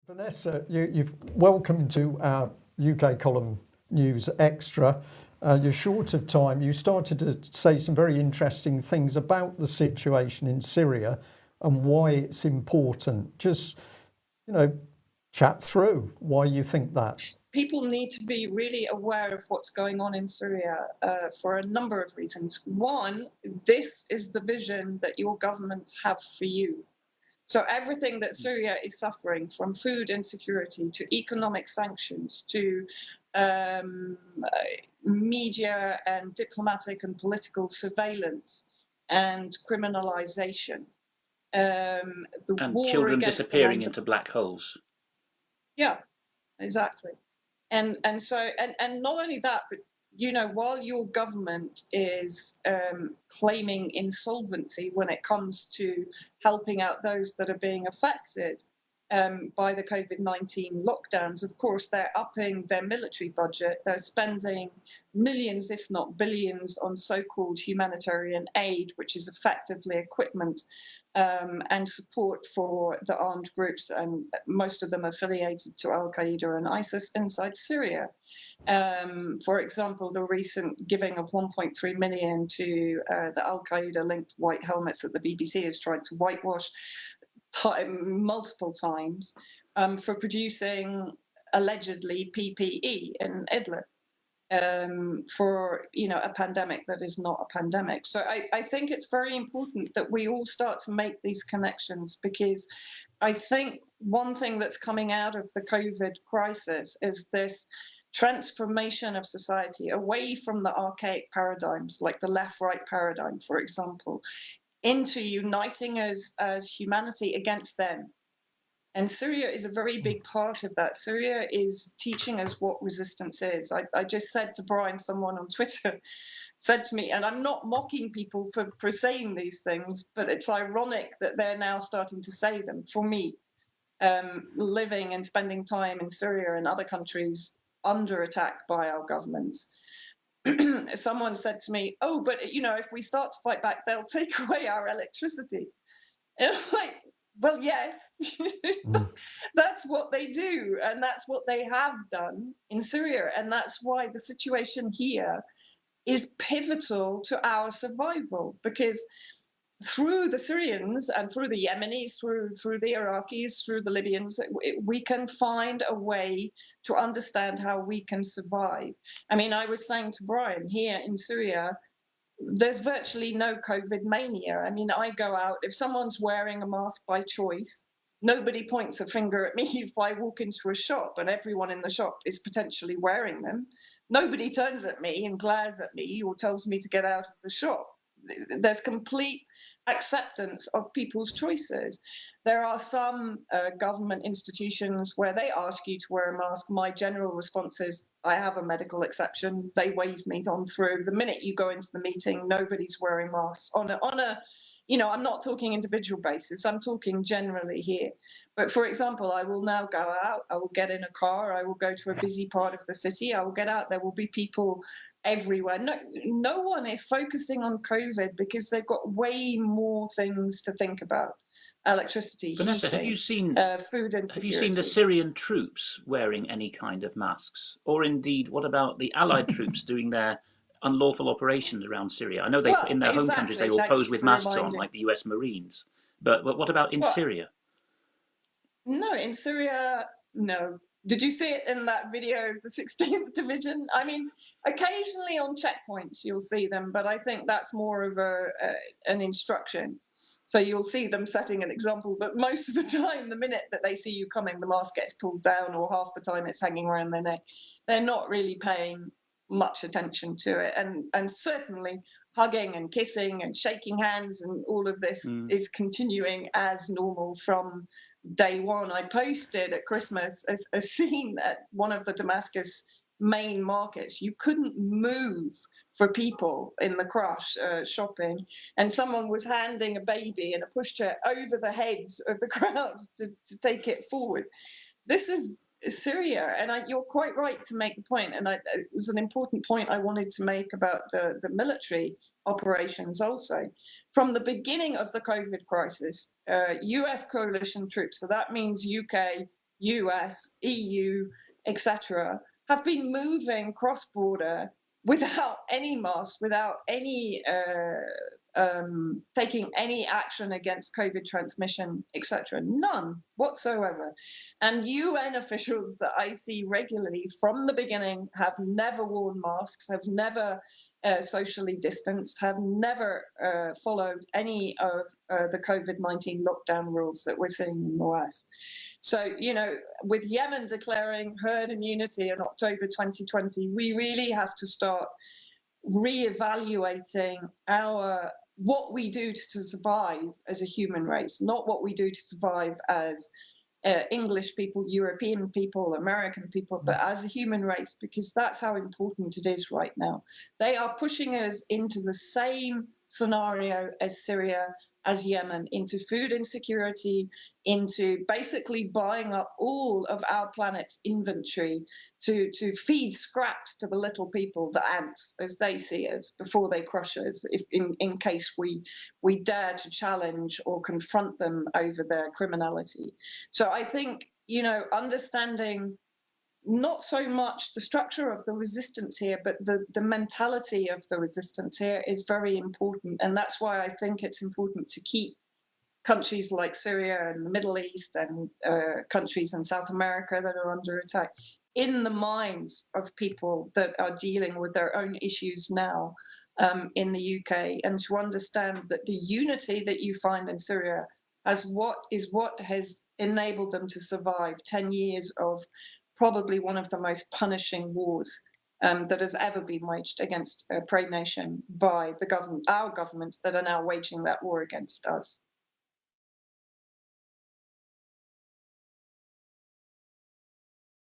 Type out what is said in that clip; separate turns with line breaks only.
Vanessa, you've welcome to our UK column News Extra. You're short of time. You started to say some very interesting things about the situation in Syria and why it's important. Just, you know, chat through why you think that.
People need to be really aware of what's going on in Syria for a number of reasons. One, this is the vision that your governments have for you. So everything that Syria is suffering, from food insecurity to economic sanctions to media and diplomatic and political surveillance and criminalization, the
and
war
children
against
disappearing into black holes.
Yeah, exactly. And not only that, but while your government is claiming insolvency when it comes to helping out those that are being affected by the COVID-19 lockdowns, of course, they're upping their military budget. They're spending millions, if not billions, on so-called humanitarian aid, which is effectively equipment and support for the armed groups, and most of them affiliated to Al-Qaeda and ISIS inside Syria. For example, the recent giving of 1.3 million to the Al-Qaeda-linked white helmets that the BBC has tried to whitewash multiple times for producing allegedly PPE in Idlib. For a pandemic that is not a pandemic. So I think it's very important that we all start to make these connections, because I think one thing that's coming out of the COVID crisis is this transformation of society away from the archaic paradigms like the left-right paradigm, for example, into uniting us as humanity against them. And Syria is a very big part of that. Syria is teaching us what resistance is. I just said to Brian, someone on Twitter said to me, and I'm not mocking people for saying these things, but it's ironic that they're now starting to say them. For me, living and spending time in Syria and other countries under attack by our governments, someone said to me, oh, but if we start to fight back, they'll take away our electricity. And I'm like, well, yes, that's what they do. And that's what they have done in Syria. And that's why the situation here is pivotal to our survival, because through the Syrians and through the Yemenis, through the Iraqis, through the Libyans, we can find a way to understand how we can survive. I mean, I was saying to Brian, here in Syria, there's virtually no COVID mania. I mean, I go out, if someone's wearing a mask by choice, nobody points a finger at me if I walk into a shop and everyone in the shop is potentially wearing them. Nobody turns at me and glares at me or tells me to get out of the shop. There's complete acceptance of people's choices. There are some government institutions where they ask you to wear a mask. My general response is, I have a medical exception. They wave me on through. The minute you go into the meeting, nobody's wearing masks on a I'm not talking individual basis. I'm talking generally here. But for example, I will now go out. I will get in a car. I will go to a busy part of the city. I will get out. There will be people everywhere. No one is focusing on COVID because they've got way more things to think about. Electricity,
Vanessa,
heating,
have you seen
food insecurity.
have you seen the Syrian troops wearing any kind of masks? Or indeed, what about the Allied troops doing their unlawful operations around Syria? I know they in their home countries they all pose with masks on, like the US Marines. But what about in Syria?
No, in Syria, no. Did you see it in that video of the 16th Division? I mean, occasionally on checkpoints you'll see them, but I think that's more of an instruction. So you'll see them setting an example, but most of the time, the minute that they see you coming, the mask gets pulled down, or half the time it's hanging around their neck. They're not really paying much attention to it. And certainly hugging and kissing and shaking hands and all of this is continuing as normal from day one. I posted at Christmas a scene at one of the Damascus main markets. You couldn't move for people in the crush shopping, and someone was handing a baby in a pushchair over the heads of the crowd to take it forward. This is Syria, and you're quite right to make the point, and it was an important point I wanted to make about the military operations also. From the beginning of the COVID crisis, US coalition troops, so that means UK, US, EU, etc., have been moving cross-border without any masks, without any taking any action against COVID transmission, etc. None whatsoever. And UN officials that I see regularly from the beginning have never worn masks, have never socially distanced, have never followed any of the COVID-19 lockdown rules that we're seeing in the West. So, you know, with Yemen declaring herd immunity in October 2020, we really have to start reevaluating what we do to survive as a human race, not what we do to survive as English people, European people, American people, but as a human race, because that's how important it is right now. They are pushing us into the same scenario as Syria, as Yemen, into food insecurity, into basically buying up all of our planet's inventory to feed scraps to the little people, the ants, as they see us, before they crush us, if in case we dare to challenge or confront them over their criminality. So I think, you know, understanding not so much the structure of the resistance here, but the mentality of the resistance here is very important. And that's why I think it's important to keep countries like Syria and the Middle East and countries in South America that are under attack in the minds of people that are dealing with their own issues now in the UK, and to understand that the unity that you find in Syria is what has enabled them to survive 10 years of probably one of the most punishing wars that has ever been waged against a prey nation by the government, our governments that are now waging that war against us.